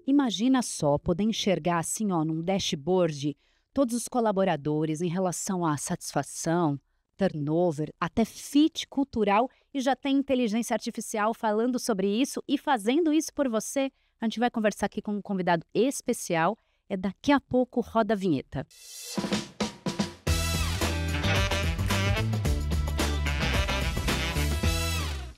Imagina só poder enxergar assim, ó, num dashboard, todos os colaboradores em relação à satisfação, turnover, até fit cultural e já tem inteligência artificial falando sobre isso e fazendo isso por você. A gente vai conversar aqui com um convidado especial. É daqui a pouco, roda a vinheta.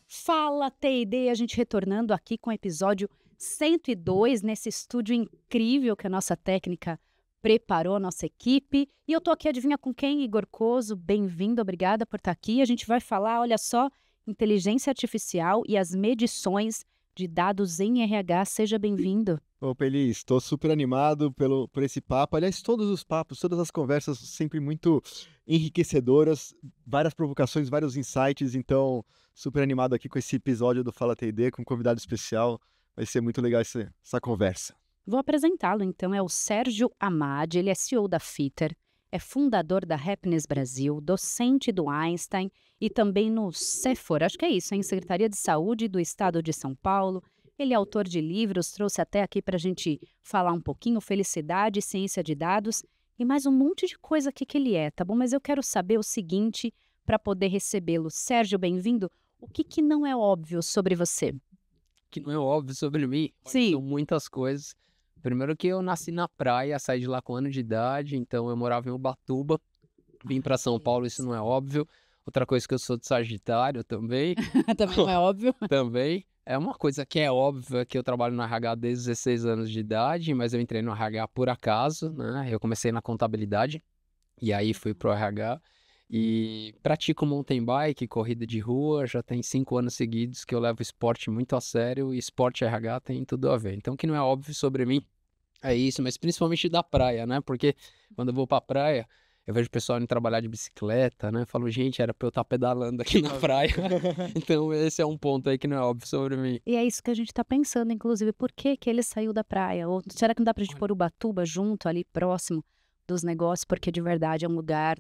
Fala T&D, a gente retornando aqui com o episódio 102 nesse estúdio incrível que a nossa técnica preparou, a nossa equipe. E eu tô aqui, adivinha com quem? Igor Coso, bem-vindo, obrigada por estar aqui. A gente vai falar, olha só, inteligência artificial e as medições de dados em RH. Seja bem-vindo. Opa, Elis, estou super animado por esse papo. Aliás, todos os papos, todas as conversas sempre muito enriquecedoras, várias provocações, vários insights. Então, super animado aqui com esse episódio do Fala T&D, com um convidado especial. Vai ser muito legal essa conversa. Vou apresentá-lo, então, é o Sérgio Amade, ele é CEO da Fitter, é fundador da Happiness Brasil, docente do Einstein e também no CEFOR, acho que é isso, hein? Secretaria de Saúde do Estado de São Paulo. Ele é autor de livros, trouxe até aqui para a gente falar um pouquinho, felicidade, ciência de dados e mais um monte de coisa aqui que ele é, tá bom? Mas eu quero saber o seguinte para poder recebê-lo. Sérgio, bem-vindo. O que não é óbvio sobre você? Que não é óbvio sobre mim? Sim. São muitas coisas. Primeiro que eu nasci na praia, saí de lá com 1 ano de idade, então eu morava em Ubatuba, vim para São Paulo, isso não é óbvio. Outra coisa que eu sou de Sagitário também. Também não é óbvio. Também. É uma coisa que é óbvia que eu trabalho no RH desde 16 anos de idade, mas eu entrei no RH por acaso, né? Eu comecei na contabilidade e aí fui pro RH e pratico mountain bike, corrida de rua, já tem 5 anos seguidos que eu levo esporte muito a sério e esporte e RH tem tudo a ver. Então, o que não é óbvio sobre mim é isso, mas principalmente da praia, né? Porque quando eu vou pra praia, eu vejo o pessoal indo trabalhar de bicicleta, né? Eu falo, gente, era pra eu estar pedalando aqui na praia. Então, esse é um ponto aí que não é óbvio sobre mim. E é isso que a gente está pensando, inclusive, por que ele saiu da praia? Ou será que não dá para a gente pôr Ubatuba junto, ali próximo dos negócios? Porque de verdade é um lugar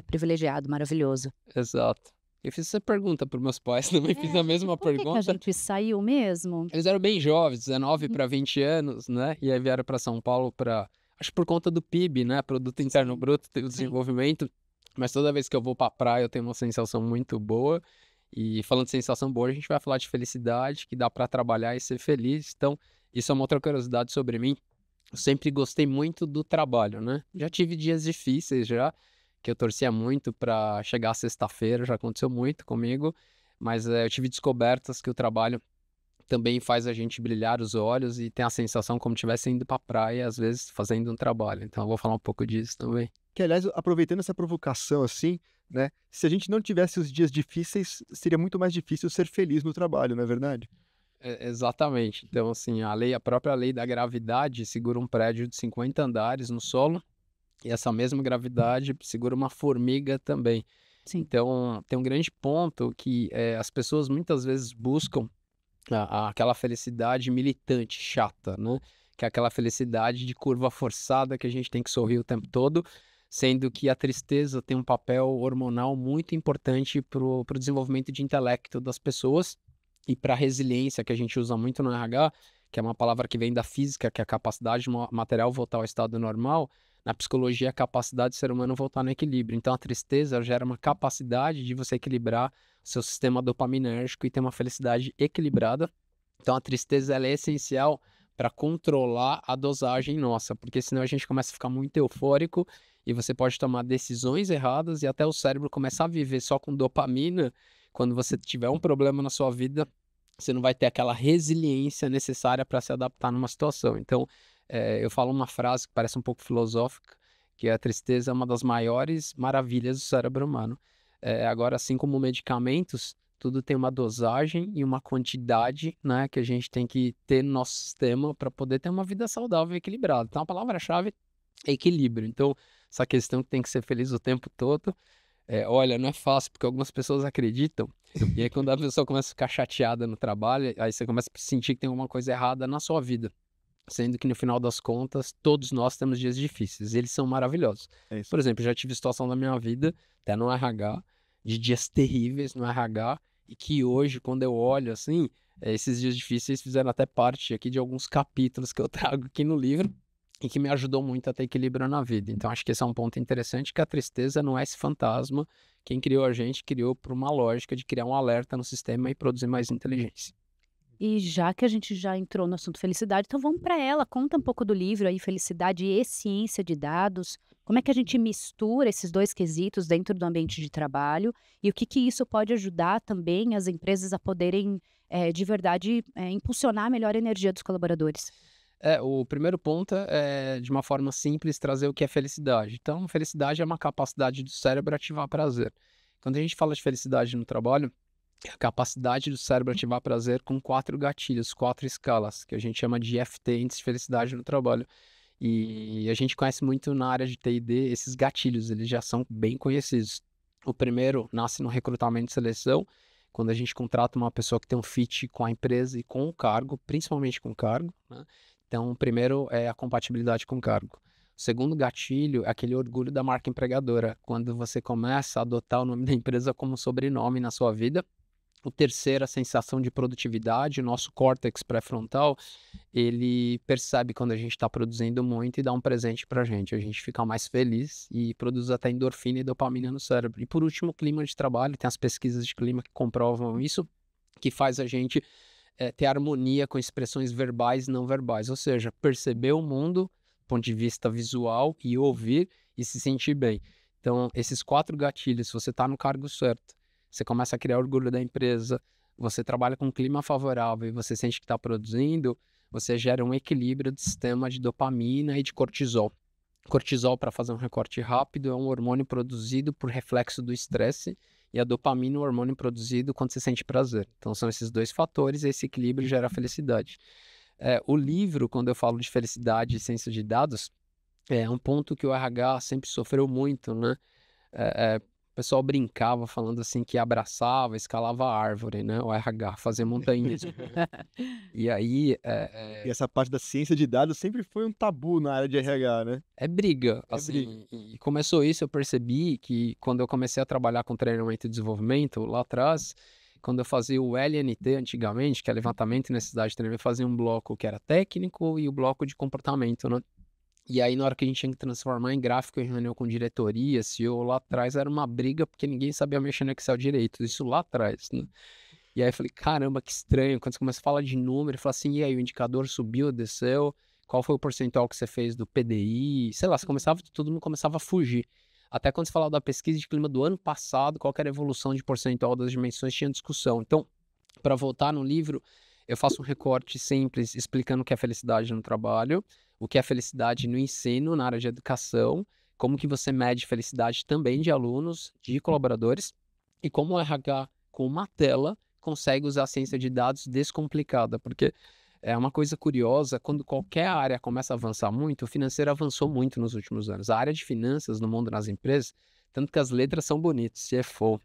privilegiado, maravilhoso. Exato. Eu fiz essa pergunta para meus pais, também fiz a mesma Por que a pergunta. gente saiu mesmo? Eles eram bem jovens, 19 para 20 anos, né? E aí vieram para São Paulo acho que por conta do PIB, né? Produto Interno Bruto, o desenvolvimento. Mas toda vez que eu vou pra praia, eu tenho uma sensação muito boa. E falando de sensação boa, a gente vai falar de felicidade, que dá para trabalhar e ser feliz. Então, isso é uma outra curiosidade sobre mim. Eu sempre gostei muito do trabalho, né? Já tive dias difíceis já, que eu torcia muito para chegar a sexta-feira, já aconteceu muito comigo. Mas eu tive descobertas que o trabalho também faz a gente brilhar os olhos e tem a sensação como se estivesse indo pra praia, às vezes fazendo um trabalho. Então eu vou falar um pouco disso também. Que, aliás, aproveitando essa provocação assim, né? Se a gente não tivesse os dias difíceis, seria muito mais difícil ser feliz no trabalho, não é verdade? Exatamente. Então, assim, a própria lei da gravidade segura um prédio de 50 andares no solo e essa mesma gravidade segura uma formiga também. Sim. Então, tem um grande ponto que as pessoas muitas vezes buscam aquela felicidade militante, chata, né? Que é aquela felicidade de curva forçada que a gente tem que sorrir o tempo todo, sendo que a tristeza tem um papel hormonal muito importante para o desenvolvimento de intelecto das pessoas e para a resiliência que a gente usa muito no RH, que é uma palavra que vem da física, que é a capacidade do material voltar ao estado normal. Na psicologia, a capacidade do ser humano voltar no equilíbrio. Então, a tristeza gera uma capacidade de você equilibrar o seu sistema dopaminérgico e ter uma felicidade equilibrada. Então, a tristeza ela é essencial para controlar a dosagem nossa, porque senão a gente começa a ficar muito eufórico e você pode tomar decisões erradas e até o cérebro começar a viver só com dopamina. Quando você tiver um problema na sua vida, você não vai ter aquela resiliência necessária para se adaptar numa situação. Então, eu falo uma frase que parece um pouco filosófica, que a tristeza é uma das maiores maravilhas do cérebro humano. Agora, assim como medicamentos, tudo tem uma dosagem e uma quantidade, né, que a gente tem que ter no nosso sistema para poder ter uma vida saudável e equilibrada. Então, a palavra-chave é equilíbrio. Então, essa questão que tem que ser feliz o tempo todo, olha, não é fácil, porque algumas pessoas acreditam, e aí quando a pessoa começa a ficar chateada no trabalho, aí você começa a sentir que tem alguma coisa errada na sua vida. Sendo que no final das contas, todos nós temos dias difíceis, e eles são maravilhosos. É isso. Por exemplo, eu já tive situação na minha vida, até no RH, de dias terríveis no RH, e que hoje, quando eu olho assim, Esses dias difíceis fizeram até parte aqui de alguns capítulos que eu trago aqui no livro e que me ajudou muito a ter equilíbrio na vida. Então, acho que esse é um ponto interessante, que a tristeza não é esse fantasma. Quem criou a gente criou por uma lógica de criar um alerta no sistema e produzir mais inteligência. E já que a gente já entrou no assunto felicidade, então vamos para ela. Conta um pouco do livro aí, Felicidade e Ciência de Dados. Como é que a gente mistura esses dois quesitos dentro do ambiente de trabalho e o que que isso pode ajudar também as empresas a poderem, de verdade, impulsionar a melhor energia dos colaboradores? O primeiro ponto é, de uma forma simples, trazer o que é felicidade. Então, felicidade é uma capacidade do cérebro ativar prazer. Quando a gente fala de felicidade no trabalho, é a capacidade do cérebro ativar prazer com 4 gatilhos, 4 escalas, que a gente chama de IFT, Índice de Felicidade no Trabalho. E a gente conhece muito na área de T&D esses gatilhos, eles já são bem conhecidos. O primeiro nasce no recrutamento e seleção, quando a gente contrata uma pessoa que tem um fit com a empresa e com o cargo, principalmente com o cargo, né? Então, o primeiro é a compatibilidade com o cargo. O segundo gatilho é aquele orgulho da marca empregadora, quando você começa a adotar o nome da empresa como sobrenome na sua vida. O terceiro, a sensação de produtividade. O nosso córtex pré-frontal, ele percebe quando a gente está produzindo muito e dá um presente para a gente. A gente fica mais feliz e produz até endorfina e dopamina no cérebro. E por último, o clima de trabalho. Tem as pesquisas de clima que comprovam isso, que faz a gente ter harmonia com expressões verbais e não verbais. Ou seja, perceber o mundo do ponto de vista visual e ouvir e se sentir bem. Então, esses 4 gatilhos, se você está no cargo certo, você começa a criar orgulho da empresa, você trabalha com um clima favorável e você sente que está produzindo, você gera um equilíbrio do sistema de dopamina e de cortisol. Cortisol, para fazer um recorte rápido, é um hormônio produzido por reflexo do estresse, e a dopamina é um hormônio produzido quando você sente prazer. Então são esses 2 fatores e esse equilíbrio gera felicidade. O livro, quando eu falo de felicidade e ciência de dados, é um ponto que o RH sempre sofreu muito, né? O pessoal brincava falando assim que abraçava, escalava a árvore, né? O RH, fazer montanhas. E aí, E essa parte da ciência de dados sempre foi um tabu na área de RH, né? é briga, É briga. assim, e começou isso, eu percebi que quando eu comecei a trabalhar com treinamento e desenvolvimento, lá atrás, quando eu fazia o LNT antigamente, que é levantamento e necessidade de treinamento, eu fazia um bloco que era técnico e o bloco de comportamento, né? E aí, na hora que a gente tinha que transformar em gráfico em reunião com diretoria, CEO, lá atrás era uma briga, porque ninguém sabia mexer no Excel direito, isso lá atrás, né? E aí eu falei, caramba, que estranho, quando você começa a falar de número, fala assim, e aí, o indicador subiu, desceu, qual foi o percentual que você fez do PDI, sei lá, todo mundo começava a fugir. Até quando você falava da pesquisa de clima do ano passado, qual que era a evolução de percentual das dimensões, tinha discussão. Então, para voltar no livro, eu faço um recorte simples explicando o que é felicidade no trabalho, o que é felicidade no ensino, na área de educação, como que você mede felicidade também de alunos, de colaboradores, e como o RH, com uma tela, consegue usar a ciência de dados descomplicada, porque é uma coisa curiosa, quando qualquer área começa a avançar muito, o financeiro avançou muito nos últimos anos. A área de finanças no mundo das empresas, tanto que as letras são bonitas, CFO,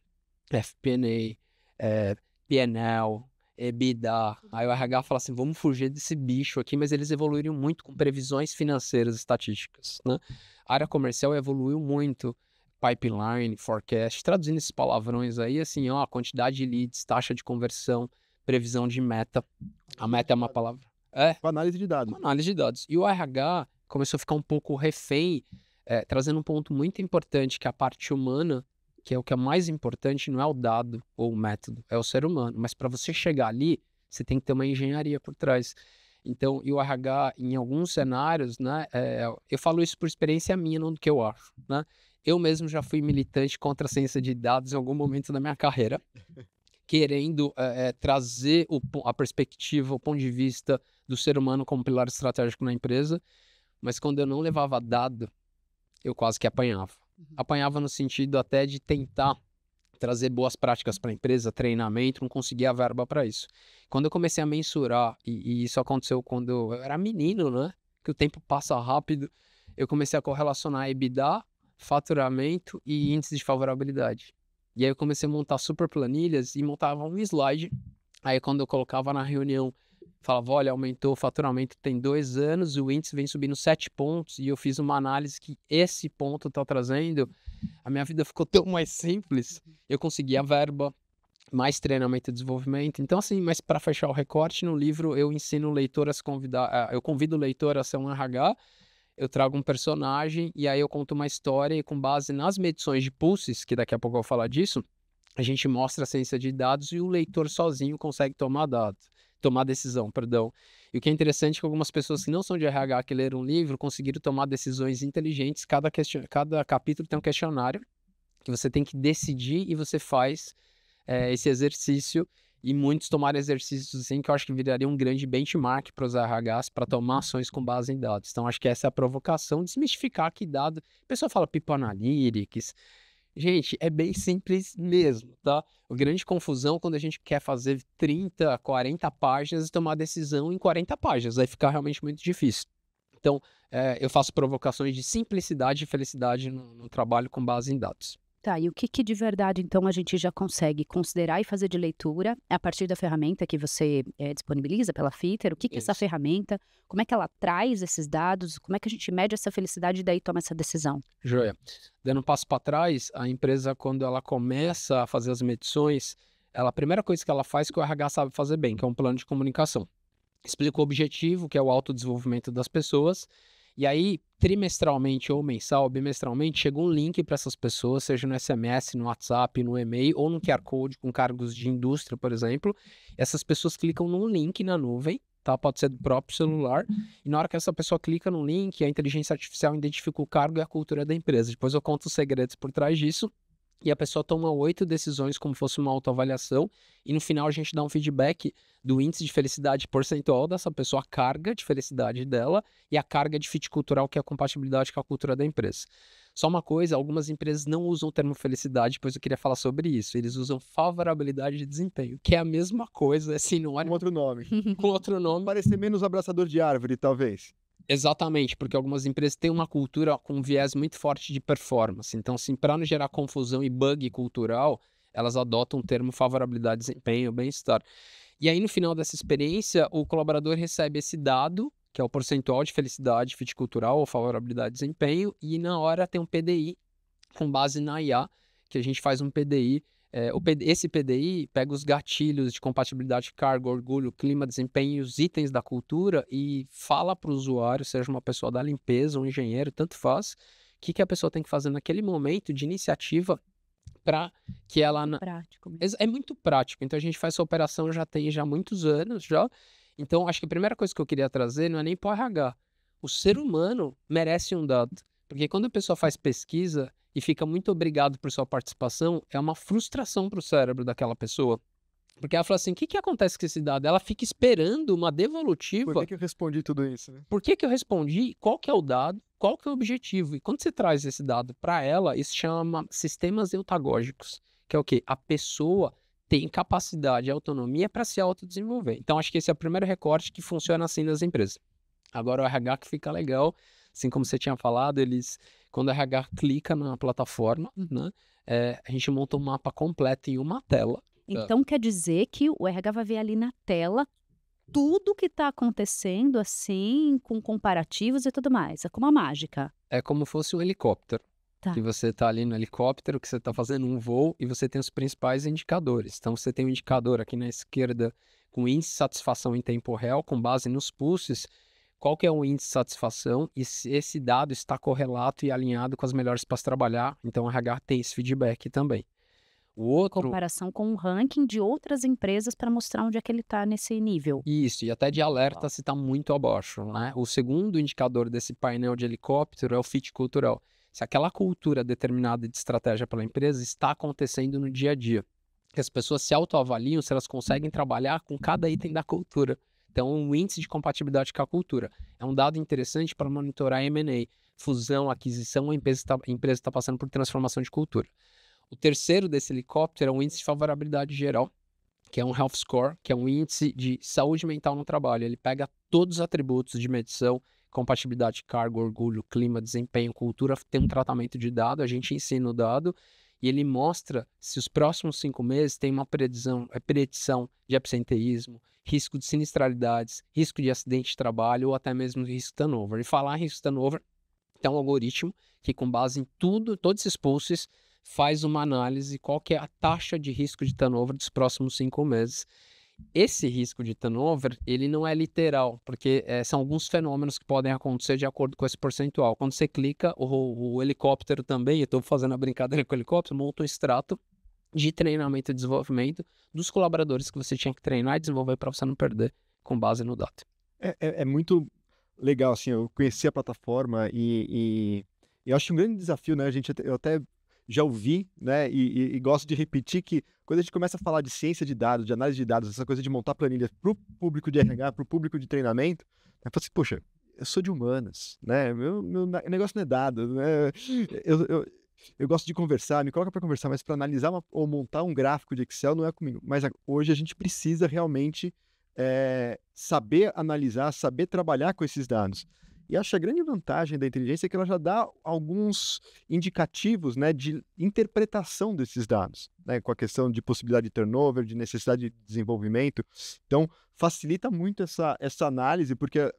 FP&A, P&L, EBITDA. Aí o RH fala assim, vamos fugir desse bicho aqui, mas eles evoluíram muito com previsões financeiras estatísticas, né? A área comercial evoluiu muito, pipeline, forecast, traduzindo esses palavrões aí, assim, ó, quantidade de leads, taxa de conversão, previsão de meta. A meta é uma palavra. Com análise de dados. Uma análise de dados. E o RH começou a ficar um pouco refém, trazendo um ponto muito importante, que é a parte humana, que é o que é mais importante, não é o dado ou o método, é o ser humano. Mas para você chegar ali, você tem que ter uma engenharia por trás. Então, e o RH, em alguns cenários, né, eu falo isso por experiência minha, não do que eu acho, né? Eu mesmo já fui militante contra a ciência de dados em algum momento da minha carreira, querendo trazer a perspectiva, o ponto de vista do ser humano como pilar estratégico na empresa, mas quando eu não levava dado, eu quase que apanhava. Apanhava no sentido até de tentar trazer boas práticas para a empresa, treinamento, não conseguia a verba para isso. Quando eu comecei a mensurar, e isso aconteceu quando eu era menino, né? Que o tempo passa rápido, eu comecei a correlacionar EBITDA, faturamento e índice de favorabilidade. E aí eu comecei a montar super planilhas e montava um slide. Aí quando eu colocava na reunião, falava, olha, aumentou o faturamento tem 2 anos, o índice vem subindo 7 pontos, e eu fiz uma análise que esse ponto está trazendo, a minha vida ficou tão mais simples, eu consegui a verba, mais treinamento e desenvolvimento. Então, assim, mas para fechar o recorte, no livro eu ensino o leitor a se convidar, eu convido o leitor a ser um RH, eu trago um personagem e aí eu conto uma história e com base nas medições de pulses, que daqui a pouco eu vou falar disso, a gente mostra a ciência de dados e o leitor sozinho consegue tomar decisão, perdão. E o que é interessante é que algumas pessoas que não são de RH que leram um livro conseguiram tomar decisões inteligentes. Cada capítulo tem um questionário que você tem que decidir e você faz esse exercício. E muitos tomaram exercícios assim que eu acho que viraria um grande benchmark para os RHs para tomar ações com base em dados. Então, acho que essa é a provocação, desmistificar que dado... A pessoa fala People Analytics. Gente, é bem simples mesmo, tá? A grande confusão é quando a gente quer fazer 30, 40 páginas e tomar decisão em 40 páginas. Aí fica realmente muito difícil. Então, eu faço provocações de simplicidade e felicidade no trabalho com base em dados. Tá, e o que de verdade, então, a gente já consegue considerar e fazer de leitura a partir da ferramenta que você disponibiliza pela Fitter? O que é essa Isso. ferramenta? Como é que ela traz esses dados? Como é que a gente mede essa felicidade e daí toma essa decisão? Joia. Dando um passo para trás, a empresa, quando ela começa a fazer as medições, a primeira coisa que ela faz que o RH sabe fazer bem, que é um plano de comunicação. Explica o objetivo, que é o autodesenvolvimento das pessoas, e aí, trimestralmente ou mensal, bimestralmente, chega um link para essas pessoas, seja no SMS, no WhatsApp, no e-mail ou no QR Code com cargos de indústria, por exemplo. Essas pessoas clicam num link na nuvem, tá? Pode ser do próprio celular, e na hora que essa pessoa clica no link, a inteligência artificial identifica o cargo e a cultura da empresa. Depois eu conto os segredos por trás disso. E a pessoa toma 8 decisões como fosse uma autoavaliação, e no final a gente dá um feedback do índice de felicidade percentual dessa pessoa, a carga de felicidade dela e a carga de fit cultural, que é a compatibilidade com a cultura da empresa. Só uma coisa, algumas empresas não usam o termo felicidade, pois eu queria falar sobre isso. Eles usam favorabilidade de desempenho, que é a mesma coisa, é Com sinônimo outro nome. com outro nome. Parecer menos abraçador de árvore, talvez. Exatamente, porque algumas empresas têm uma cultura com um viés muito forte de performance. Então, assim, para não gerar confusão e bug cultural, elas adotam o termo favorabilidade, desempenho, bem-estar. E aí, no final dessa experiência, o colaborador recebe esse dado, que é o percentual de felicidade, fit cultural ou favorabilidade, desempenho, e na hora tem um PDI com base na IA, que a gente faz um PDI. Esse PDI pega os gatilhos de compatibilidade, cargo, orgulho, clima, desempenho, os itens da cultura e fala para o usuário, seja uma pessoa da limpeza, um engenheiro, tanto faz, o que a pessoa tem que fazer naquele momento de iniciativa para que ela... Prático mesmo. É muito prático. Então a gente faz essa operação já tem muitos anos já. Então acho que a primeira coisa que eu queria trazer não é nem para o RH. O ser humano merece um dado. Porque quando a pessoa faz pesquisa e fica muito obrigado por sua participação, é uma frustração para o cérebro daquela pessoa. Porque ela fala assim, o que acontece com esse dado? Ela fica esperando uma devolutiva. Por que eu respondi tudo isso, né? Por que eu respondi? Qual que é o dado? Qual que é o objetivo? E quando você traz esse dado para ela, isso chama sistemas eutagógicos, que é o quê? A pessoa tem capacidade e autonomia para se autodesenvolver. Então, acho que esse é o primeiro recorte que funciona assim nas empresas. Agora, o RH que fica legal, assim como você tinha falado, quando o RH clica na plataforma, né, a gente monta um mapa completo em uma tela. Então, quer dizer que o RH vai ver ali na tela tudo que está acontecendo, assim, com comparativos e tudo mais. É como a mágica. É como fosse um helicóptero. Tá. Que você está ali no helicóptero, que você está fazendo um voo e você tem os principais indicadores. Então, você tem um indicador aqui na esquerda com índice de satisfação em tempo real, com base nos pulses. Qual que é o índice de satisfação e se esse dado está correlato e alinhado com as melhores para trabalhar. Então, o RH tem esse feedback também. O outro... Comparação com um ranking de outras empresas para mostrar onde é que ele está nesse nível. Isso, e até de alerta se está muito abaixo, né? O segundo indicador desse painel de helicóptero é o fit cultural. Se aquela cultura determinada de estratégia pela empresa está acontecendo no dia a dia. Que as pessoas se autoavaliam se elas conseguem trabalhar com cada item da cultura. Então, um índice de compatibilidade com a cultura. É um dado interessante para monitorar M&A, fusão, aquisição, a empresa está passando por transformação de cultura. O terceiro desse helicóptero é um índice de favorabilidade geral, que é um Health Score, que é um índice de saúde mental no trabalho. Ele pega todos os atributos de medição, compatibilidade, cargo, orgulho, clima, desempenho, cultura, tem um tratamento de dado, a gente ensina o dado e ele mostra se os próximos 5 meses tem uma predição de absenteísmo, risco de sinistralidades, risco de acidente de trabalho ou até mesmo risco de turnover. E falar em risco de turnover, tem um algoritmo que com base em todos esses pulses, faz uma análise qual que é a taxa de risco de turnover dos próximos 5 meses. Esse risco de turnover, ele não é literal, porque são alguns fenômenos que podem acontecer de acordo com esse percentual. Quando você clica, o helicóptero também, eu estou fazendo a brincadeira com o helicóptero, monta um extrato de treinamento e desenvolvimento dos colaboradores que você tinha que treinar e desenvolver para você não perder com base no dado. É muito legal, assim, eu conheci a plataforma e eu acho um grande desafio, né? Eu até já ouvi, né? E gosto de repetir que quando a gente começa a falar de ciência de dados, de análise de dados, essa coisa de montar planilhas para o público de RH, para o público de treinamento, eu falo assim, poxa, eu sou de humanas, né? Meu negócio não é dado, né? Eu gosto de conversar, me coloca para conversar, mas para analisar ou montar um gráfico de Excel não é comigo. Mas hoje a gente precisa realmente saber analisar, saber trabalhar com esses dados. E acho que a grande vantagem da inteligência é que ela já dá alguns indicativos, né, de interpretação desses dados, né, com a questão de possibilidade de turnover, de necessidade de desenvolvimento. Então, facilita muito essa análise, porque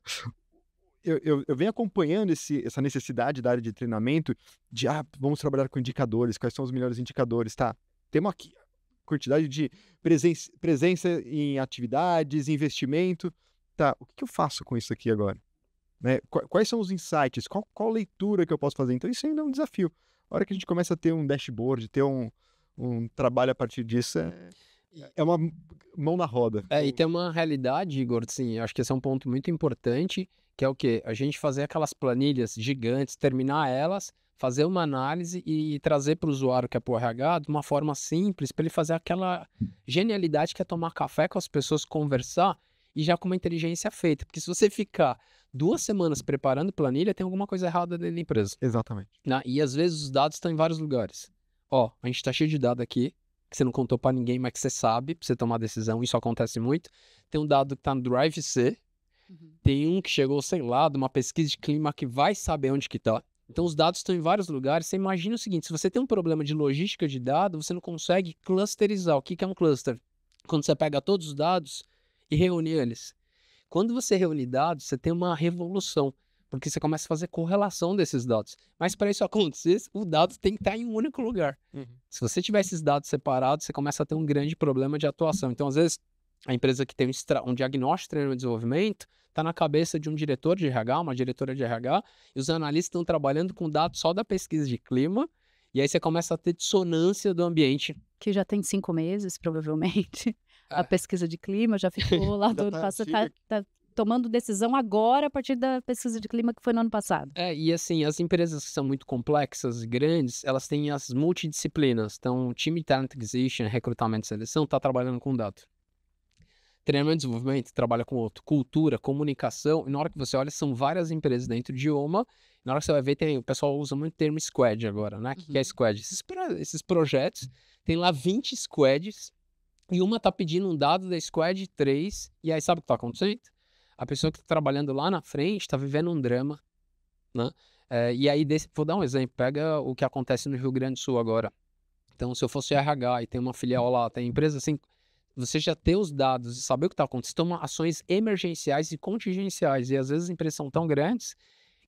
eu venho acompanhando essa necessidade da área de treinamento de, vamos trabalhar com indicadores, quais são os melhores indicadores, tá? Temos aqui quantidade de presença em atividades, investimento, tá? O que eu faço com isso aqui agora? Né? Quais são os insights? Qual leitura que eu posso fazer? Então isso ainda é um desafio. A hora que a gente começa a ter um dashboard, ter um trabalho a partir disso, é uma mão na roda. E tem uma realidade, Igor, sim, acho que esse é um ponto muito importante, que é o quê? A gente fazer aquelas planilhas gigantes, terminar elas, fazer uma análise e trazer para o usuário que é para o RH de uma forma simples, para ele fazer aquela genialidade que é tomar café com as pessoas, conversar e já com uma inteligência feita. Porque se você ficar 2 semanas preparando planilha, tem alguma coisa errada dentro da empresa. Exatamente. Né? E às vezes os dados estão em vários lugares. A gente está cheio de dados aqui, que você não contou para ninguém, mas que você sabe, para você tomar decisão, isso acontece muito. Tem um dado que está no Drive C, tem um que chegou, sei lá, de uma pesquisa de clima que vai saber onde que está. Então os dados estão em vários lugares. Você imagina o seguinte, se você tem um problema de logística de dados, você não consegue clusterizar. O que é um cluster? Quando você pega todos os dados e reúne eles. Quando você reúne dados, você tem uma revolução, porque você começa a fazer correlação desses dados. Mas para isso acontecer, o dado tem que estar em um único lugar. Se você tiver esses dados separados, você começa a ter um grande problema de atuação. Então, às vezes, a empresa que tem um diagnóstico de treinamento e desenvolvimento está na cabeça de um diretor de RH, uma diretora de RH, e os analistas estão trabalhando com dados só da pesquisa de clima, e aí você começa a ter dissonância do ambiente. Que já tem 5 meses, provavelmente. A pesquisa de clima já ficou lá do ano passado, tá tomando decisão agora a partir da pesquisa de clima que foi no ano passado. E assim, as empresas que são muito complexas e grandes, elas têm as multidisciplinas. Então, o time de Talent Acquisition, recrutamento e seleção, está trabalhando com dado. Treinamento e desenvolvimento trabalha com outro. Cultura, comunicação. E na hora que você olha, são várias empresas dentro de uma. Na hora que você vai ver, o pessoal usa muito o termo squad agora, né? O que é squad? Esses projetos, tem lá 20 squads e uma tá pedindo um dado da squad 3. E aí sabe o que tá acontecendo? A pessoa que está trabalhando lá na frente está vivendo um drama, né? E aí, vou dar um exemplo. Pega o que acontece no Rio Grande do Sul agora. Então, se eu fosse RH e tem uma filial lá, tem empresa assim, você já ter os dados e saber o que está acontecendo, toma ações emergenciais e contingenciais. E às vezes as empresas são tão grandes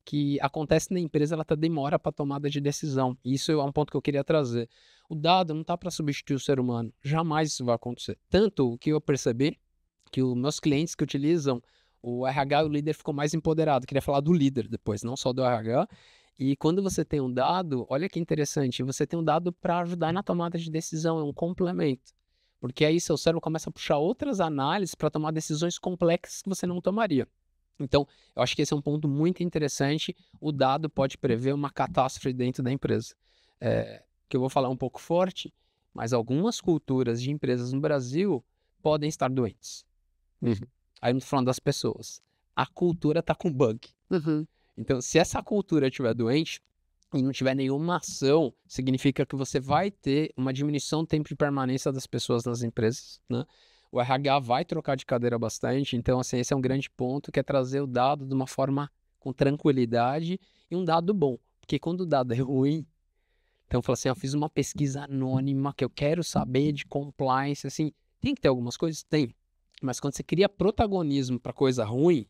que acontece na empresa, ela demora para tomada de decisão. E isso é um ponto que eu queria trazer. O dado não está para substituir o ser humano. Jamais isso vai acontecer. Tanto que eu percebi que os meus clientes que utilizam o RH, o líder ficou mais empoderado. Queria falar do líder depois, não só do RH. E quando você tem um dado, olha que interessante, você tem um dado para ajudar na tomada de decisão, é um complemento. Porque aí seu cérebro começa a puxar outras análises para tomar decisões complexas que você não tomaria. Então, eu acho que esse é um ponto muito interessante. O dado pode prever uma catástrofe dentro da empresa. Que eu vou falar um pouco forte, mas algumas culturas de empresas no Brasil podem estar doentes. Aí eu não estou falando das pessoas. A cultura está com bug. Então, se essa cultura estiver doente e não tiver nenhuma ação, significa que você vai ter uma diminuição do tempo de permanência das pessoas nas empresas, né? O RH vai trocar de cadeira bastante, então assim, esse é um grande ponto, que é trazer o dado de uma forma com tranquilidade e um dado bom. Porque quando o dado é ruim, então eu falo assim, eu fiz uma pesquisa anônima que eu quero saber de compliance, assim, tem que ter algumas coisas? Tem. Mas quando você cria protagonismo para coisa ruim,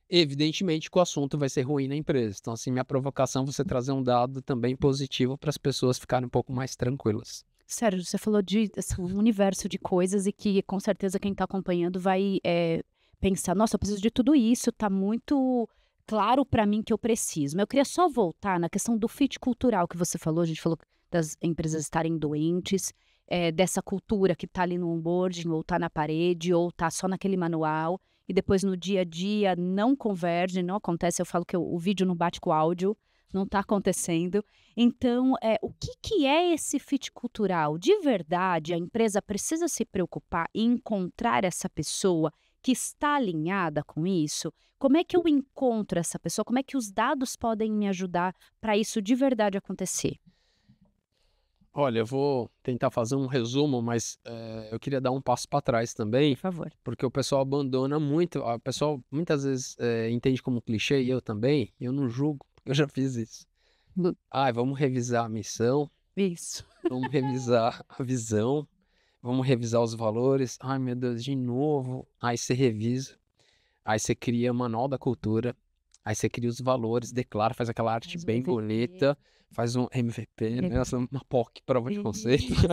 evidentemente que o assunto vai ser ruim na empresa. Então, assim, minha provocação é você trazer um dado também positivo para as pessoas ficarem um pouco mais tranquilas. Sérgio, você falou de assim, um universo de coisas e que com certeza quem está acompanhando vai pensar, nossa, eu preciso de tudo isso, tá muito claro para mim que eu preciso. Mas eu queria só voltar na questão do fit cultural que você falou, a gente falou das empresas estarem doentes, dessa cultura que está ali no onboarding, ou está na parede, ou está só naquele manual, e depois no dia a dia não converge, não acontece, eu falo que o vídeo não bate com o áudio, não está acontecendo. Então, o que é esse fit cultural? De verdade, a empresa precisa se preocupar em encontrar essa pessoa que está alinhada com isso? Como é que eu encontro essa pessoa? Como é que os dados podem me ajudar para isso de verdade acontecer? Olha, eu vou tentar fazer um resumo, mas eu queria dar um passo para trás também, Por favor. porque o pessoal abandona muito. O pessoal muitas vezes entende como clichê, e eu também, eu não julgo, eu já fiz isso. Vamos revisar a missão, Isso. vamos revisar a visão, vamos revisar os valores. Ai, meu Deus, de novo. Aí você revisa, aí você cria manual da cultura, aí você cria os valores, declara, faz aquela arte Faz o bem MVP. bonita, faz um MVP, né? Uma POC, prova de conceito. Isso.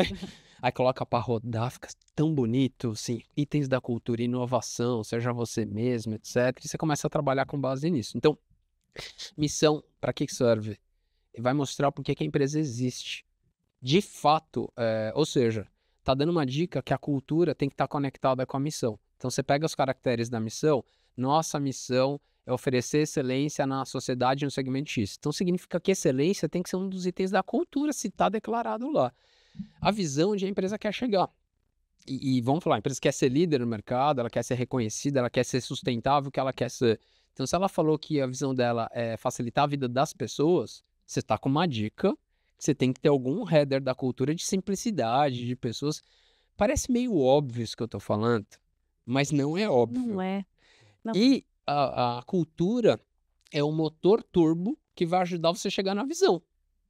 Aí coloca para rodar, fica tão bonito, assim, itens da cultura, inovação, seja você mesmo, etc. E você começa a trabalhar com base nisso. Então, missão, para que serve? Vai mostrar por que a empresa existe. De fato, ou seja, tá dando uma dica que a cultura tem que estar conectada com a missão. Então você pega os caracteres da missão, nossa missão é oferecer excelência na sociedade no segmento X. Então significa que excelência tem que ser um dos itens da cultura, se está declarado lá. A visão onde a empresa quer chegar. E vamos falar, a empresa quer ser líder no mercado, ela quer ser reconhecida, ela quer ser sustentável, o que ela quer ser. Então se ela falou que a visão dela é facilitar a vida das pessoas, você está com uma dica. Você tem que ter algum header da cultura de simplicidade, de pessoas. Parece meio óbvio isso que eu tô falando, mas não é óbvio. Não é. Não. E a cultura é o motor turbo que vai ajudar você a chegar na visão.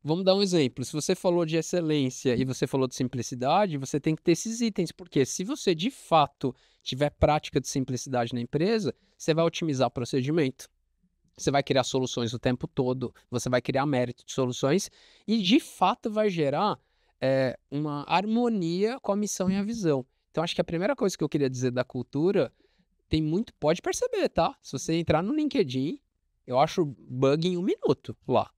Vamos dar um exemplo. Se você falou de excelência e você falou de simplicidade, você tem que ter esses itens, porque se você de fato tiver prática de simplicidade na empresa, você vai otimizar procedimento. Você vai criar soluções o tempo todo, você vai criar mérito de soluções e, de fato, vai gerar uma harmonia com a missão e a visão. Então, acho que a primeira coisa que eu queria dizer da cultura tem muito... Pode perceber, tá? Se você entrar no LinkedIn, eu acho bug em 1 minuto lá.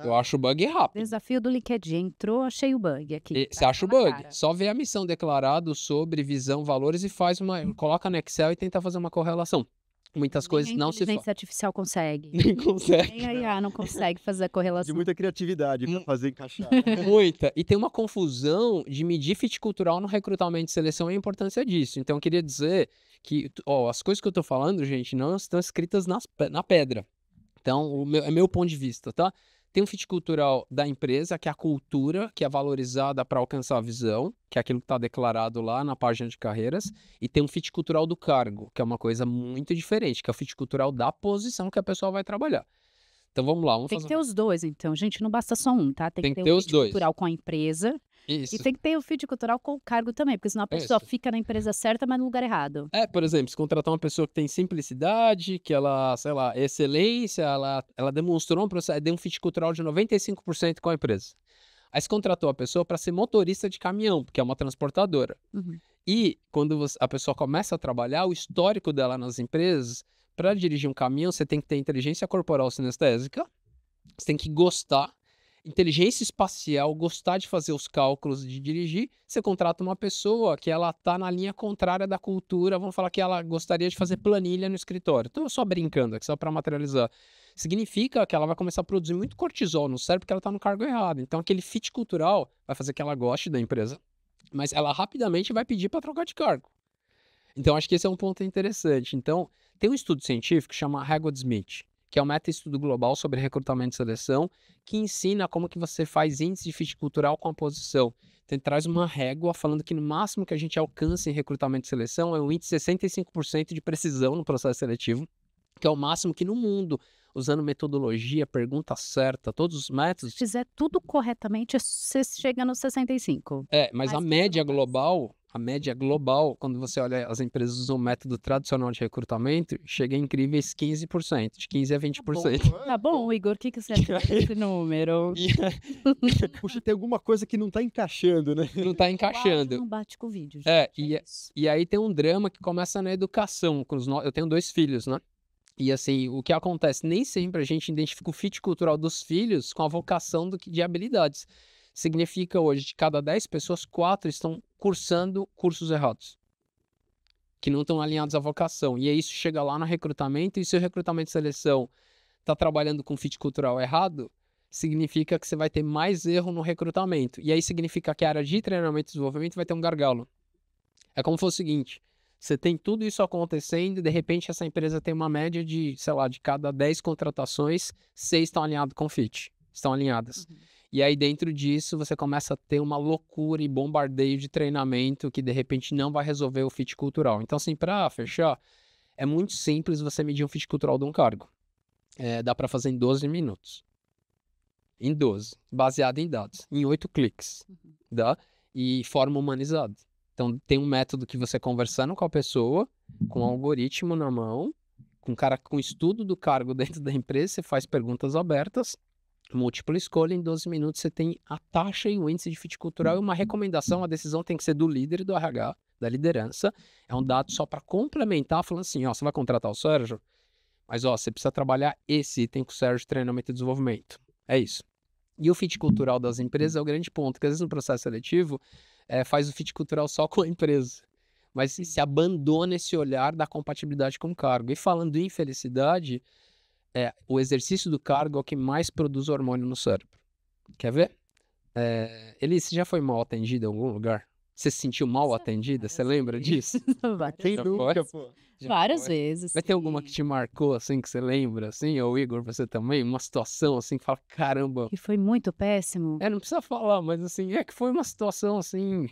Eu acho bug rápido. Desafio do LinkedIn. Entrou, achei o bug aqui. Você acha o bug? Só vê a missão declarada sobre visão, valores e coloca no Excel e tenta fazer uma correlação. Muitas coisas não se fazem. A inteligência artificial consegue. Nem consegue. Nem a IA não consegue fazer a De correlação. muita criatividade para fazer encaixar. Muita. E tem uma confusão de medir fit cultural no recrutamento e seleção e a importância disso. Então, eu queria dizer que as coisas que eu tô falando, gente, não estão escritas na pedra. Então, é meu ponto de vista, tá? Tem um fit cultural da empresa, que é a cultura, que é valorizada para alcançar a visão, que é aquilo que está declarado lá na página de carreiras, e tem um fit cultural do cargo, que é uma coisa muito diferente, que é o fit cultural da posição que a pessoa vai trabalhar. Então vamos lá, Tem que ter os dois, então. Gente, não basta só um, tá? Tem que ter o os fit dois. cultural com a empresa. Isso. E tem que ter o fit cultural com o cargo também, porque senão a pessoa fica na empresa certa, mas no lugar errado. Por exemplo, se contratar uma pessoa que tem simplicidade, que ela, sei lá, excelência, ela demonstrou deu um fit cultural de 95% com a empresa. Aí você contratou a pessoa para ser motorista de caminhão, porque é uma transportadora. Uhum. E quando a pessoa começa a trabalhar, o histórico dela nas empresas, para dirigir um caminhão, você tem que ter inteligência corporal sinestésica, você tem que gostar, inteligência espacial, gostar de fazer os cálculos de dirigir. Você contrata uma pessoa que ela tá na linha contrária da cultura, vamos falar que ela gostaria de fazer planilha no escritório. Então, só brincando aqui, só para materializar. Significa que ela vai começar a produzir muito cortisol no cérebro porque ela tá no cargo errado. Então, aquele fit cultural vai fazer que ela goste da empresa, mas ela rapidamente vai pedir para trocar de cargo. Então, acho que esse é um ponto interessante. Então, tem um estudo científico que chama Haggood-Smith, que é um meta-estudo global sobre recrutamento e seleção, que ensina como que você faz índice de fit cultural com a posição. Então, ele traz uma régua falando que no máximo que a gente alcança em recrutamento e seleção é um índice de 65% de precisão no processo seletivo, que é o máximo que no mundo, usando metodologia, pergunta certa, todos os métodos... Se fizer tudo corretamente, você chega no 65. Mas a média global A média global, quando você olha as empresas usam o método tradicional de recrutamento, chega a incríveis 15%, de 15% a 20%. Tá bom, Igor, o que você acha desse número? Puxa, tem alguma coisa que não tá encaixando, né? Não tá O áudio encaixando. não bate com o vídeo, É, gente, é isso. E aí tem um drama que começa na educação. Eu tenho 2 filhos, né? E assim, o que acontece? Nem sempre a gente identifica o fit cultural dos filhos com a vocação de habilidades. Significa hoje, de cada 10 pessoas, 4 estão cursando cursos errados, que não estão alinhados à vocação. E aí isso chega lá no recrutamento, e se o recrutamento e seleção está trabalhando com fit cultural errado, significa que você vai ter mais erro no recrutamento. E aí significa que a área de treinamento e desenvolvimento vai ter um gargalo. É como se fosse o seguinte, você tem tudo isso acontecendo e de repente essa empresa tem uma média de, sei lá, de cada 10 contratações, 6 estão alinhadas com fit, estão alinhadas. E aí dentro disso você começa a ter uma loucura e bombardeio de treinamento que de repente não vai resolver o fit cultural. Então assim, para fechar, é muito simples você medir um fit cultural de um cargo. Dá para fazer em 12 minutos. Em 12, baseado em dados, em 8 cliques, tá? E forma humanizada. Então, tem um método que você conversando com a pessoa, com um algoritmo na mão, com um cara com estudo do cargo dentro da empresa, você faz perguntas abertas, múltipla escolha, em 12 minutos você tem a taxa e o índice de fit cultural e uma recomendação, a decisão tem que ser do líder e do RH, da liderança. É um dado só para complementar, falando assim, ó, você vai contratar o Sérgio, mas ó, você precisa trabalhar esse item com o Sérgio de treinamento e desenvolvimento. É isso. E o fit cultural das empresas é o grande ponto, que às vezes no processo seletivo, faz o fit cultural só com a empresa, mas se abandona esse olhar da compatibilidade com o cargo. E falando em felicidade, o exercício do cargo é o que mais produz hormônio no cérebro. Quer ver? Elis, você já foi mal atendida em algum lugar? Você se sentiu mal atendida? Você lembra disso? Quem Já nunca, foi? pô? Já Várias foi? vezes. Vai ter alguma que sim. te marcou, assim, que você lembra, assim? Ou Igor, você também? Uma situação, assim, que fala, caramba... Que foi muito péssimo. não precisa falar, mas assim, que foi uma situação assim.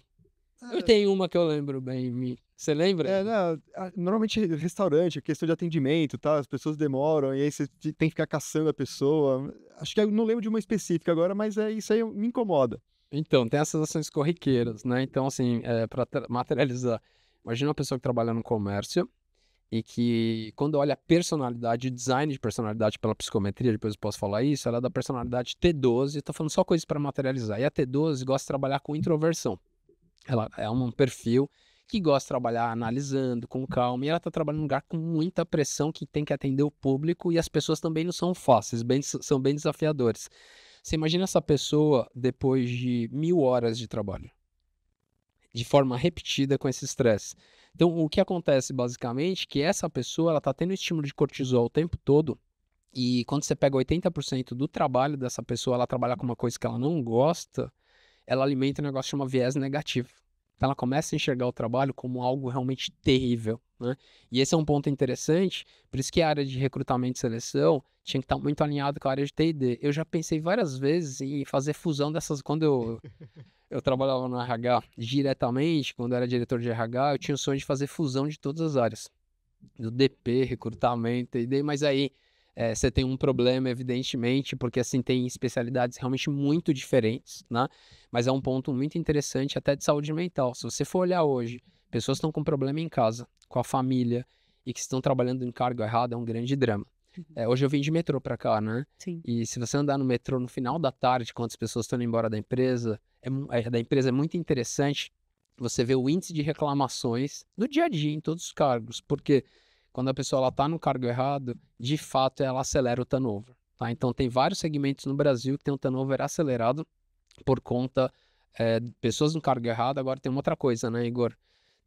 Eu tenho uma que eu lembro bem. Você lembra? Não, normalmente restaurante, questão de atendimento, tá? As pessoas demoram e aí você tem que ficar caçando a pessoa. Acho que eu não lembro de uma específica agora, mas isso aí me incomoda. Então, tem essas ações corriqueiras, né? Então, assim, para materializar, imagina uma pessoa que trabalha no comércio e que, quando olha a personalidade, o design de personalidade pela psicometria, depois eu posso falar isso, ela é da personalidade T12, tô falando só coisas para materializar. E a T12 gosta de trabalhar com introversão. Ela é um perfil que gosta de trabalhar analisando, com calma, e ela está trabalhando num lugar com muita pressão, que tem que atender o público, e as pessoas também não são fáceis, são bem desafiadores. Você imagina essa pessoa depois de 1000 horas de trabalho, de forma repetida com esse estresse. Então, o que acontece basicamente é que essa pessoa ela está tendo estímulo de cortisol o tempo todo, e quando você pega 80% do trabalho dessa pessoa, ela trabalhar com uma coisa que ela não gosta, ela alimenta um negócio que chama viés negativo. Então ela começa a enxergar o trabalho como algo realmente terrível, né? E esse é um ponto interessante, por isso que a área de recrutamento e seleção tinha que estar muito alinhado com a área de T&D. Eu já pensei várias vezes em fazer fusão dessas, quando eu trabalhava no RH diretamente, quando eu era diretor de RH, eu tinha o sonho de fazer fusão de todas as áreas, do DP, recrutamento, T&D, mas aí você tem um problema, evidentemente, porque assim tem especialidades realmente muito diferentes, né? Mas é um ponto muito interessante até de saúde mental. Se você for olhar hoje, pessoas estão com problema em casa, com a família, e que estão trabalhando em cargo errado, é um grande drama. Hoje eu vim de metrô pra cá, né? Sim. E se você andar no metrô no final da tarde, quando as pessoas estão indo embora da empresa, é muito interessante você ver o índice de reclamações do dia a dia em todos os cargos, porque quando a pessoa está no cargo errado, de fato ela acelera o turnover, tá? Então tem vários segmentos no Brasil que tem um turnover acelerado por conta de pessoas no cargo errado. Agora tem uma outra coisa, né, Igor?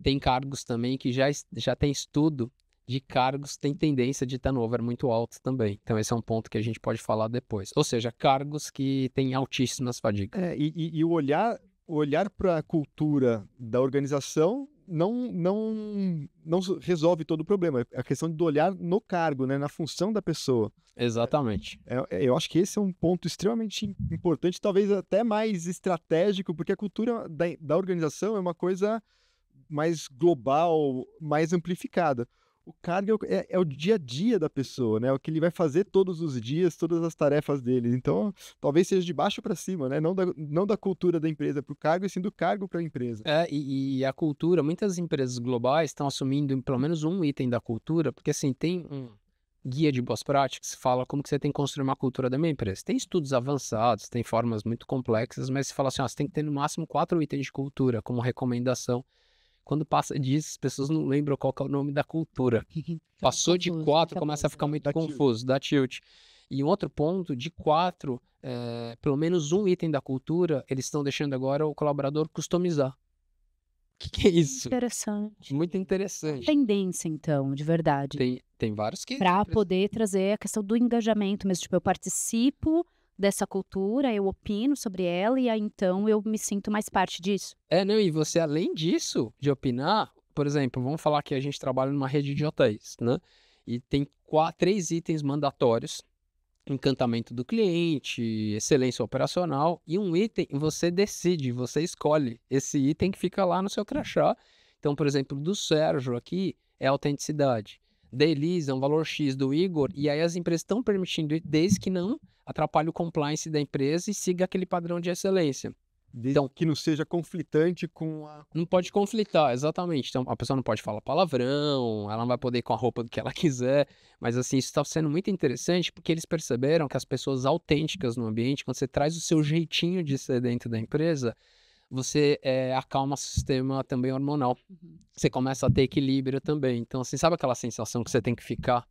Tem cargos também que já tem estudo de cargos que tem tendência de turnover muito alto também. Então esse é um ponto que a gente pode falar depois. Ou seja, cargos que têm altíssimas fadigas. E o olhar para a cultura da organização não resolve todo o problema. É a questão do olhar no cargo, né, na função da pessoa. Exatamente. Eu acho que esse é um ponto extremamente importante, talvez até mais estratégico, porque a cultura da organização é uma coisa mais global, mais amplificada. O cargo é o dia a dia da pessoa, né? É o que ele vai fazer todos os dias, todas as tarefas dele. Então, talvez seja de baixo para cima, né? Não da cultura da empresa para o cargo, e sim do cargo para a empresa. E a cultura, muitas empresas globais estão assumindo pelo menos um item da cultura, porque assim, tem um guia de boas práticas que fala como que você tem que construir uma cultura da minha empresa. Tem estudos avançados, tem formas muito complexas, mas você fala assim, você tem que ter no máximo 4 itens de cultura como recomendação. Quando passa disso, as pessoas não lembram qual que é o nome da cultura. Passou de 4, começa a ficar muito Dá tilt. confuso, dá tilt. E um outro ponto, de 4, pelo menos um item da cultura, eles estão deixando agora o colaborador customizar. O que é isso? Interessante. Muito interessante. Tendência, então, de verdade. Tem vários que... Para poder trazer a questão do engajamento mesmo. Tipo, eu participo dessa cultura, eu opino sobre ela e aí então eu me sinto mais parte disso. Não, e você, além disso, de opinar, por exemplo, vamos falar que a gente trabalha numa rede de hotéis, né? E tem 3 itens mandatórios: encantamento do cliente, excelência operacional, e um item você decide, você escolhe esse item que fica lá no seu crachá. Então, por exemplo, do Sérgio aqui é autenticidade, da Elisa é um valor X, do Igor, e aí as empresas estão permitindo isso desde que não atrapalhe o compliance da empresa e siga aquele padrão de excelência. Desde que não seja conflitante com a... Não pode conflitar, exatamente. Então, a pessoa não pode falar palavrão, ela não vai poder ir com a roupa do que ela quiser. Mas, assim, isso está sendo muito interessante porque eles perceberam que as pessoas autênticas no ambiente, quando você traz o seu jeitinho de ser dentro da empresa, você acalma o sistema também hormonal. Você começa a ter equilíbrio também. Então, assim, sabe aquela sensação que você tem que ficar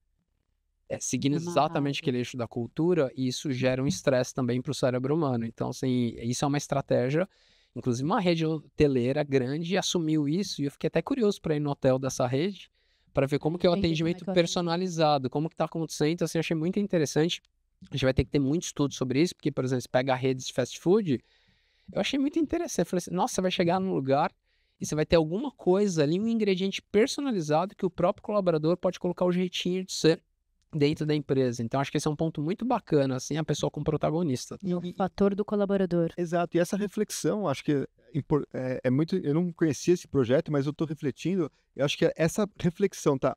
seguindo exatamente aquele eixo da cultura, e isso gera um estresse também para o cérebro humano. Então, assim, isso é uma estratégia. Inclusive, uma rede hoteleira grande assumiu isso, e eu fiquei até curioso para ir no hotel dessa rede, para ver como que é o atendimento personalizado, como que está acontecendo. Então, assim, achei muito interessante. A gente vai ter que ter muito estudo sobre isso, porque, por exemplo, você pega redes de fast food, eu achei muito interessante. Eu falei assim, nossa, você vai chegar num lugar e você vai ter alguma coisa ali, um ingrediente personalizado que o próprio colaborador pode colocar o jeitinho de ser dentro da empresa. Então, acho que esse é um ponto muito bacana, assim, a pessoa como protagonista. E o fator do colaborador. Exato, e essa reflexão, acho que é muito... Eu não conhecia esse projeto, mas eu estou refletindo, eu acho que essa reflexão, tá?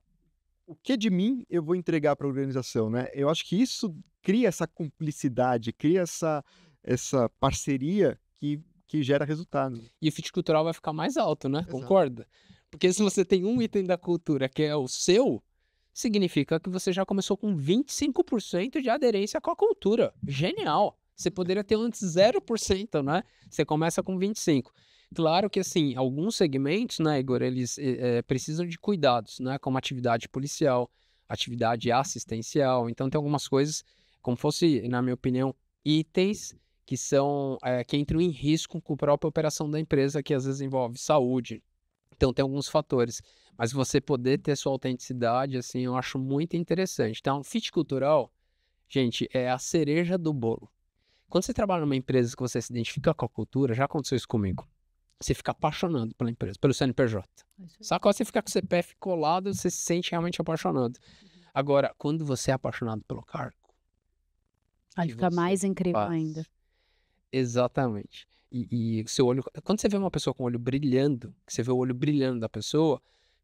O que de mim eu vou entregar para a organização, né? Eu acho que isso cria essa cumplicidade, cria essa parceria que gera resultado. E o fit cultural vai ficar mais alto, né? Exato. Concorda? Porque se você tem um item da cultura que é o seu, significa que você já começou com 25% de aderência com a cultura. Genial! Você poderia ter antes 0%, né? Você começa com 25%. Claro que, assim, alguns segmentos, né, Igor, eles precisam de cuidados, né? Como atividade policial, atividade assistencial. Então, tem algumas coisas, como fosse, na minha opinião, itens que são, que entram em risco com a própria operação da empresa, que às vezes envolve saúde. Então, tem alguns fatores. Mas você poder ter sua autenticidade, assim, eu acho muito interessante. Então, fit cultural, gente, é a cereja do bolo. Quando você trabalha numa empresa que você se identifica com a cultura, já aconteceu isso comigo. Você fica apaixonado pela empresa, pelo CNPJ. Só que quando você fica com o CPF colado, você se sente realmente apaixonado. Agora, quando você é apaixonado pelo cargo... Aí fica mais incrível ainda. Exatamente. E o seu olho... Quando você vê uma pessoa com o olho brilhando, que você vê o olho brilhando da pessoa,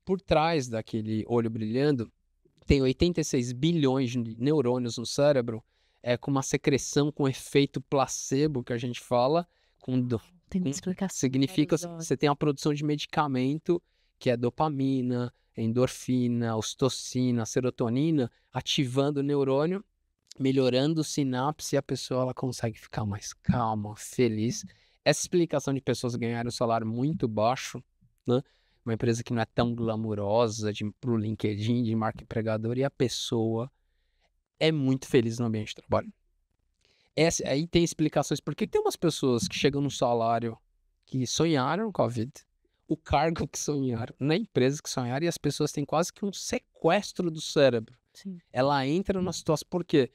por trás daquele olho brilhando, tem 86 bilhões de neurônios no cérebro, com uma secreção com efeito placebo, que a gente fala, Tem uma explicação. significa que você tem a produção de medicamento, que é dopamina, endorfina, ocitocina, serotonina, ativando o neurônio, melhorando o sinapse, e a pessoa ela consegue ficar mais calma, feliz. Essa explicação de pessoas ganharem um salário muito baixo, né? Uma empresa que não é tão glamurosa para o LinkedIn, de marca empregador, e a pessoa é muito feliz no ambiente de trabalho. Aí tem explicações porque tem umas pessoas que chegam num salário que sonharam com a vida, o cargo que sonharam, na empresa que sonharam, e as pessoas têm quase que um sequestro do cérebro. Sim. Ela entra numa situação... Por quê?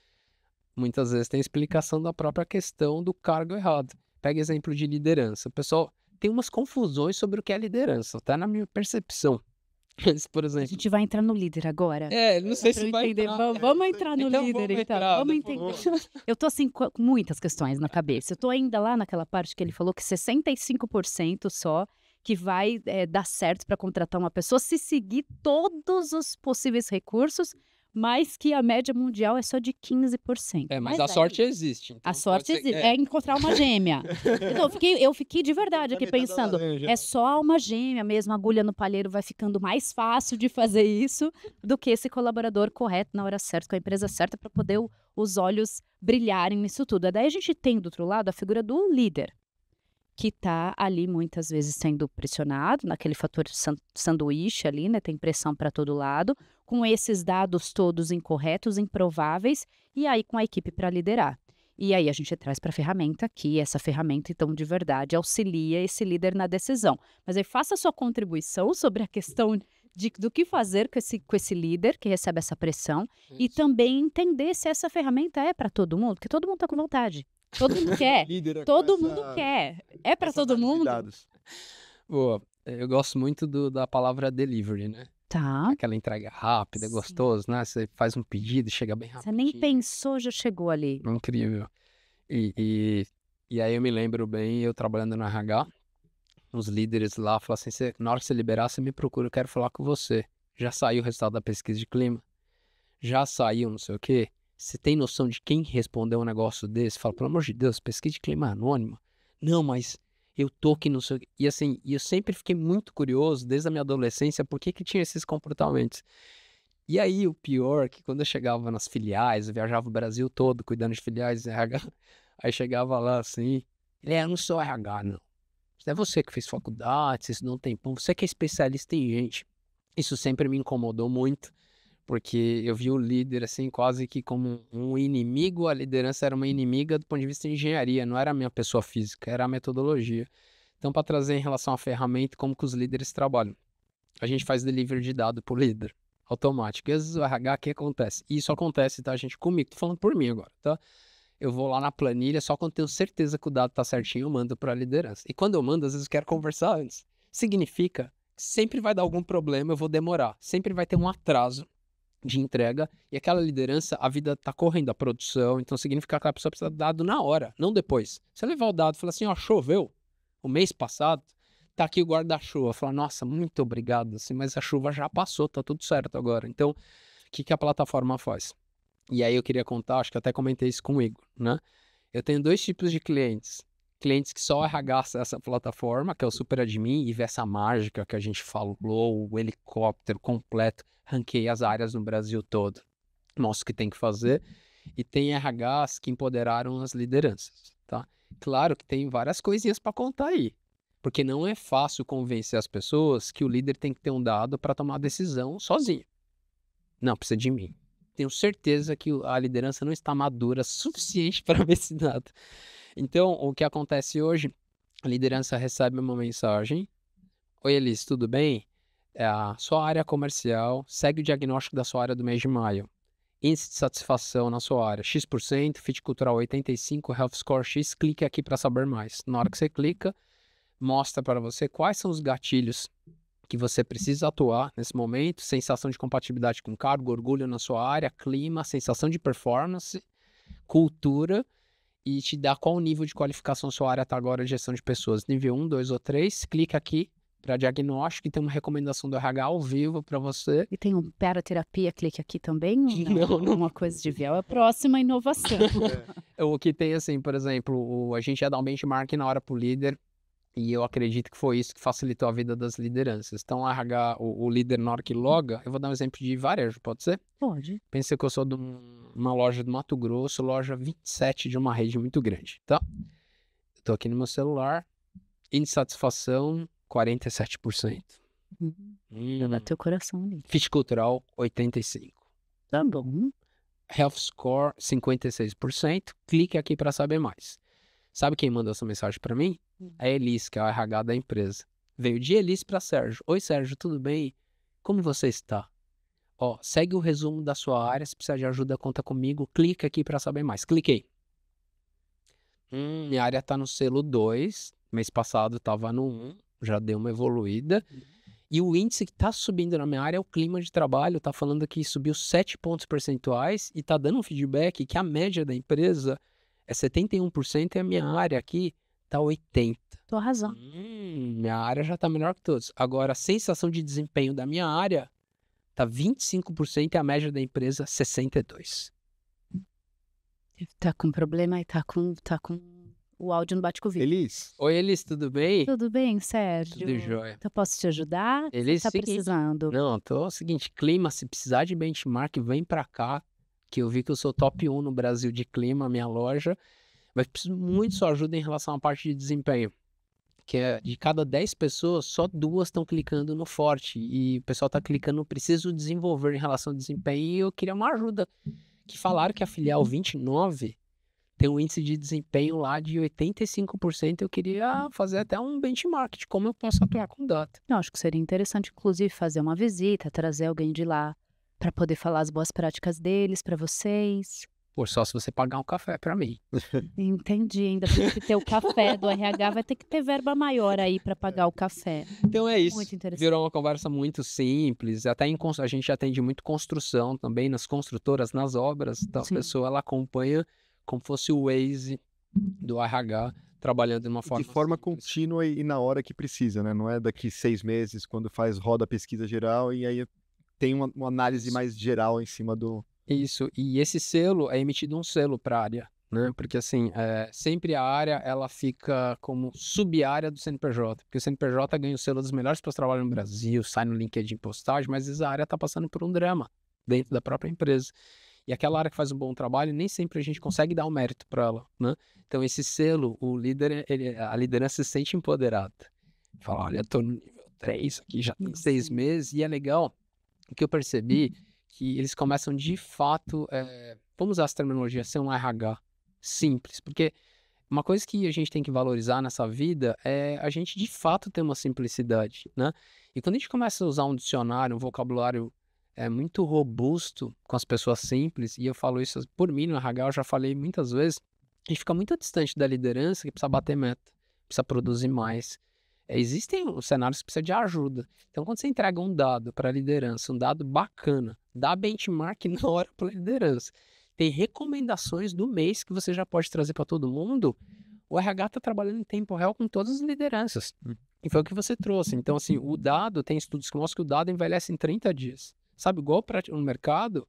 Muitas vezes tem explicação da própria questão do cargo errado. Pega exemplo de liderança. O pessoal tem umas confusões sobre o que é liderança, até na minha percepção. Por A exemplo... gente vai entrar no líder agora. Não sei se vai entrar. Vamos entrar no líder, então. Vamos entender. Eu tô assim com muitas questões na cabeça. Eu tô ainda lá naquela parte que ele falou que 65% só que vai dar certo para contratar uma pessoa se seguir todos os possíveis recursos, mas que a média mundial é só de 15%. Mas a sorte existe. Então A sorte pode ser, existe. É encontrar uma gêmea. Então, eu fiquei de verdade aqui pensando, é só uma gêmea mesmo, agulha no palheiro vai ficando mais fácil de fazer isso do que esse colaborador correto na hora certa, com a empresa certa, para poder os olhos brilharem nisso tudo. Daí a gente tem do outro lado a figura do líder, que está ali muitas vezes sendo pressionado, naquele fator sanduíche ali, né? Tem pressão para todo lado, com esses dados todos incorretos, improváveis, e aí com a equipe para liderar. E aí a gente traz para a ferramenta aqui, essa ferramenta, então, de verdade, auxilia esse líder na decisão. Mas aí faça a sua contribuição sobre a questão do que fazer com esse líder que recebe essa pressão e também entender se essa ferramenta é para todo mundo, porque todo mundo está com vontade. Todo mundo quer. Todo mundo quer. É para todo mundo? Boa. Eu gosto muito da palavra delivery, né? Tá. Aquela entrega rápida, gostoso, né? Você faz um pedido, chega bem rápido. Você nem pensou, já chegou ali. Incrível. E aí eu me lembro bem, eu trabalhando na RH, os líderes lá falaram assim, na hora que você liberar, você me procura, eu quero falar com você. Já saiu o resultado da pesquisa de clima? Já saiu não sei o quê? Você tem noção de quem respondeu um negócio desse? Fala, pelo amor de Deus, pesquisa de clima anônima? Não, mas eu tô que não sei o quê. E assim, eu sempre fiquei muito curioso, desde a minha adolescência, por que tinha esses comportamentos. E aí, o pior, que quando eu chegava nas filiais, eu viajava o Brasil todo, cuidando de filiais RH, aí chegava lá assim, eu não sou RH, não. É você que fez faculdade, você estudou um tempão, você que é especialista em gente. Isso sempre me incomodou muito, porque eu vi o líder assim quase que como um inimigo, a liderança era uma inimiga do ponto de vista de engenharia, não era a minha pessoa física, era a metodologia. Então, para trazer em relação à ferramenta, como que os líderes trabalham? A gente faz delivery de dado por líder, automático. E às vezes o RH, o que acontece? E isso acontece, tá, gente, comigo, tô falando por mim agora, tá? Eu vou lá na planilha, só quando tenho certeza que o dado tá certinho, eu mando para a liderança. E quando eu mando, às vezes eu quero conversar antes. Significa que sempre vai dar algum problema, eu vou demorar. Sempre vai ter um atraso de entrega. E aquela liderança, a vida tá correndo, a produção. Então significa que a pessoa precisa de dado na hora, não depois. Se eu levar o dado e falar assim, ó, choveu o mês passado, tá aqui o guarda-chuva. Fala, nossa, muito obrigado, assim, mas a chuva já passou, tá tudo certo agora. Então, o que a plataforma faz? E aí eu queria contar, acho que até comentei isso com o Igor, né? Eu tenho 2 tipos de clientes. Clientes que só RH acessa essa plataforma, que é o Super Admin, e vê essa mágica que a gente falou, o helicóptero completo, ranqueia as áreas no Brasil todo. Mostra o que tem que fazer. E tem RHs que empoderaram as lideranças, tá? Claro que tem várias coisinhas para contar aí. Porque não é fácil convencer as pessoas que o líder tem que ter um dado para tomar a decisão sozinho. Não, precisa de mim. Tenho certeza que a liderança não está madura suficiente para ver esse dado. Então, o que acontece hoje, a liderança recebe uma mensagem. Oi, Elis, tudo bem? A sua área comercial segue o diagnóstico da sua área do mês de maio. Índice de satisfação na sua área, X%, fit cultural 85%, health score X, clique aqui para saber mais. Na hora que você clica, mostra para você quais são os gatilhos que você precisa atuar nesse momento, sensação de compatibilidade com cargo, orgulho na sua área, clima, sensação de performance, cultura, e te dá qual nível de qualificação sua área está agora de gestão de pessoas, nível 1, 2 ou 3, clica aqui para diagnóstico e tem uma recomendação do RH ao vivo para você. E tem um paraterapia, clique aqui também? Não. Uma coisa de viés, é a próxima inovação. O que tem assim, por exemplo, a gente ia dar um benchmark na hora para o líder, e eu acredito que foi isso que facilitou a vida das lideranças. Então, o líder, na hora que loga, eu vou dar um exemplo de varejo, pode ser? Pode. Pensa que eu sou de uma loja do Mato Grosso, loja 27 de uma rede muito grande, tá? Estou aqui no meu celular, índice de satisfação, 47%. Dá teu coração ali. Fit cultural, 85%. Tá bom. Health score, 56%. Clique aqui para saber mais. Sabe quem mandou essa mensagem para mim? A Elis, que é a RH da empresa. Veio de Elis para Sérgio. Oi, Sérgio, tudo bem? Como você está? Ó, segue o resumo da sua área. Se precisar de ajuda, conta comigo. Clica aqui para saber mais. Cliquei. Minha área está no selo 2. Mês passado estava no 1. Já deu uma evoluída. E o índice que está subindo na minha área é o clima de trabalho. Está falando que subiu 7 pontos percentuais e está dando um feedback que a média da empresa é 71% e a minha área aqui tá 80. Tô arrasando. Minha área já tá melhor que todos. Agora, a sensação de desempenho da minha área tá 25% e a média da empresa 62%. Tá com problema e tá com o áudio não bate com o vídeo. Elis, Oi, Elis, tudo bem? Tudo bem, Sérgio? Tudo jóia. Então posso te ajudar? Elis, Tá seguinte, precisando? Não, tô seguinte, clima, se precisar de benchmark, vem pra cá, que eu vi que eu sou top 1 no Brasil de clima, minha loja, mas preciso muito de sua ajuda em relação à parte de desempenho, que é de cada 10 pessoas, só 2 estão clicando no forte, e o pessoal tá clicando no preciso desenvolver em relação ao desempenho, e eu queria uma ajuda, que falaram que a filial 29 tem um índice de desempenho lá de 85%, eu queria fazer até um benchmark de como eu posso atuar com data. Eu acho que seria interessante, inclusive, fazer uma visita, trazer alguém de lá para poder falar as boas práticas deles para vocês. Pô, só se você pagar um café pra mim. Entendi, ainda tem que ter o café do RH, vai ter que ter verba maior aí para pagar o café. Então é isso. Muito interessante. Virou uma conversa muito simples. Até a gente atende muito construção também, nas construtoras, nas obras. Então a Sim. pessoa ela acompanha como fosse o Waze do RH, trabalhando de uma forma de forma simples. contínua e na hora que precisa, né? Não é daqui 6 meses, quando roda a pesquisa geral e aí tem uma análise mais geral em cima do... Isso, e esse selo é emitido um selo para a área, né? Porque assim, sempre a área ela fica como sub-área do CNPJ, porque o CNPJ ganha o selo dos melhores para trabalhar no Brasil, sai no LinkedIn postagem, mas às vezes a área está passando por um drama dentro da própria empresa. E aquela área que faz um bom trabalho, nem sempre a gente consegue dar o mérito para ela, né? Então esse selo, o líder, a liderança se sente empoderada. Fala, olha, eu tô no nível 3 aqui, já tem 6 Sim. meses, e é legal, o que eu percebi, que eles começam de fato, vamos usar essa terminologia, ser um RH simples, porque uma coisa que a gente tem que valorizar nessa vida é a gente de fato ter uma simplicidade, né? E quando a gente começa a usar um dicionário, um vocabulário muito robusto com as pessoas simples, e eu falo isso por mim no RH, eu já falei muitas vezes, a gente fica muito distante da liderança que precisa bater meta, precisa produzir mais. Existem cenários que precisam de ajuda. Então, quando você entrega um dado para a liderança, um dado bacana, dá benchmark na hora para a liderança, tem recomendações do mês que você já pode trazer para todo mundo, o RH está trabalhando em tempo real com todas as lideranças. E foi o que você trouxe. Então, assim, o dado, tem estudos que mostram que o dado envelhece em 30 dias. Sabe, igual no mercado,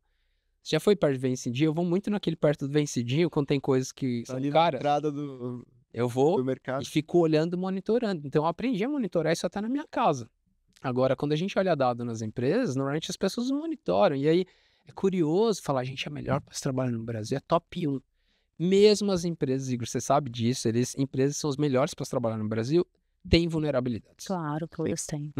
você já foi perto do vencidinho? Eu vou muito naquele perto do vencidinho, quando tem coisas que são ali na caras. entrada do Eu vou mercado. e fico olhando, monitorando. Então, eu aprendi a monitorar isso até na minha casa. Agora, quando a gente olha dado nas empresas, normalmente as pessoas monitoram. E aí, é curioso falar, a gente é melhor para se trabalhar no Brasil, é top 1. Mesmo as empresas, Igor, você sabe disso, empresas são os melhores para se trabalhar no Brasil, têm vulnerabilidades. Claro que eles têm.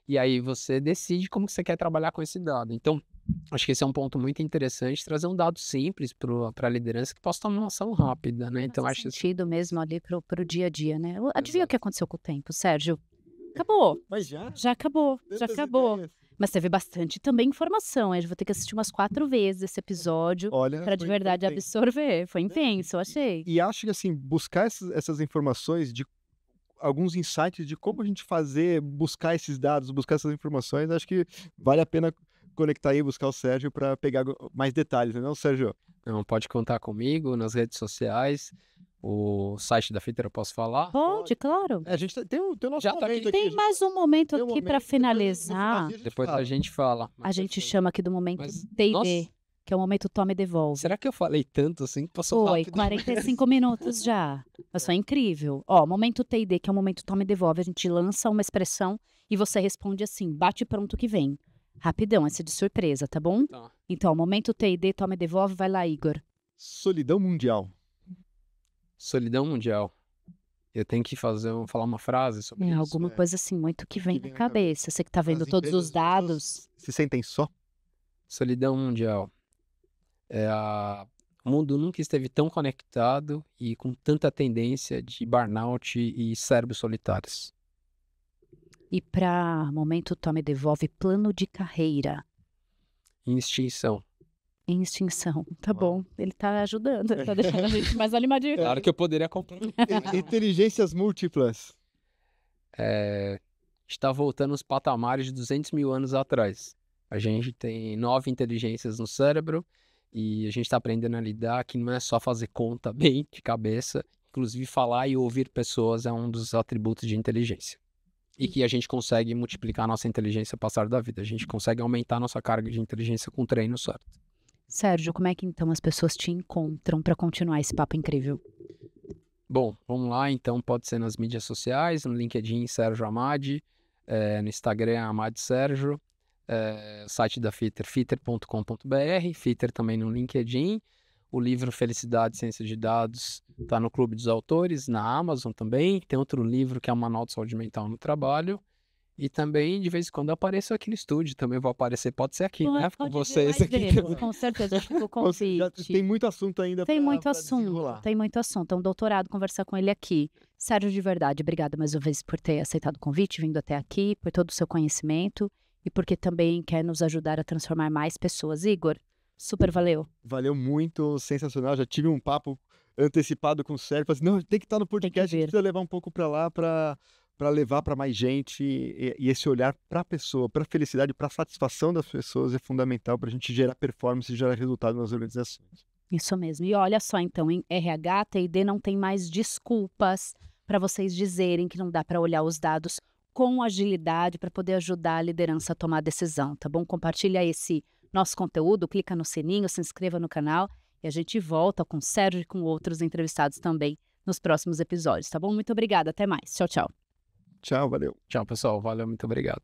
E aí você decide como que você quer trabalhar com esse dado. Então, acho que esse é um ponto muito interessante, trazer um dado simples para a liderança que possa tomar uma ação rápida, né? Então, Faz acho que sentido mesmo ali pro dia a dia, né? Adivinha Exato. o que aconteceu com o tempo, Sérgio? Acabou. Mas já? Já acabou. Já Tantas acabou. ideias. Mas teve bastante também informação. Eu vou ter que assistir umas 4 vezes esse episódio Olha, para de foi verdade intenso. absorver. Foi intenso, eu achei. E acho que assim, buscar essas informações de alguns insights de como a gente buscar esses dados, buscar essas informações, acho que vale a pena conectar aí e buscar o Sérgio para pegar mais detalhes, não, Sérgio? Então, pode contar comigo nas redes sociais, o site da Fitter eu posso falar. Pode, claro. A gente tem o nosso Já tá momento aqui. aqui. Tem mais um momento Tem um aqui para momento, finalizar. Depois a gente fala. A gente chama aqui do momento Mas, T&D, nossa. que é o momento Tome Devolve. Será que eu falei tanto assim que passou Foi, rápido? 45 minutos já. Mas foi incrível. Ó, momento T&D, que é o momento Tome Devolve, a gente lança uma expressão e você responde assim, bate pronto que vem. Rapidão, essa é de surpresa, tá bom? Tá. Então, momento T&D, Tome Devolve, vai lá, Igor. Solidão mundial. Solidão mundial. Eu tenho que falar uma frase sobre isso. Alguma coisa assim, muito que vem vem na na cabeça. cabeça. Você que tá vendo As todos empresas, os dados. Se sentem só? Solidão mundial. O mundo nunca esteve tão conectado e com tanta tendência de burnout e cérebros solitários. E para momento Tome Devolve, plano de carreira. Em extinção. Em extinção. Tá Uau. bom, ele tá ajudando, ele tá deixando a gente mais animadinho. Claro que eu poderia comprar. Inteligências múltiplas. Está voltando aos patamares de 200 mil anos atrás. A gente tem 9 inteligências no cérebro e a gente está aprendendo a lidar que não é só fazer conta bem de cabeça, inclusive falar e ouvir pessoas é um dos atributos de inteligência. E que a gente consegue multiplicar a nossa inteligência ao passar da vida. A gente consegue aumentar a nossa carga de inteligência com o treino certo. Sérgio, como é que então as pessoas te encontram para continuar esse papo incrível? Bom, vamos lá, então pode ser nas mídias sociais, no LinkedIn Sérgio Amadi, no Instagram Amadi Sérgio, site da Fitter, fitter.com.br, Fitter também no LinkedIn, o livro Felicidade, Ciência de Dados está no Clube dos Autores, na Amazon também, tem outro livro que é o Manual de Saúde Mental no Trabalho, e também de vez em quando eu apareço aqui no estúdio, também vou aparecer, pode ser aqui, né? Com vocês aqui. Com certeza, fica o Já convite. tem muito assunto ainda Tem pra muito desenrolar. assunto, tem muito assunto. É um doutorado conversar com ele aqui. Sérgio, de verdade, obrigada mais uma vez por ter aceitado o convite, vindo até aqui, por todo o seu conhecimento e porque também quer nos ajudar a transformar mais pessoas. Igor, super valeu. Valeu muito, sensacional. Já tive um papo antecipado com o Sérgio. Falei assim, não, tem que estar no podcast, a gente vir. precisa levar um pouco para lá para levar para mais gente. E esse olhar para a pessoa, para a felicidade, para a satisfação das pessoas é fundamental para a gente gerar performance e gerar resultado nas organizações. Isso mesmo. E olha só, então, em RH, T&D não tem mais desculpas para vocês dizerem que não dá para olhar os dados com agilidade para poder ajudar a liderança a tomar decisão, tá bom? Compartilha esse nosso conteúdo, clica no sininho, se inscreva no canal e a gente volta com o Sérgio e com outros entrevistados também nos próximos episódios, tá bom? Muito obrigada, até mais. Tchau, tchau. Tchau, valeu. Tchau, pessoal. Valeu, muito obrigado.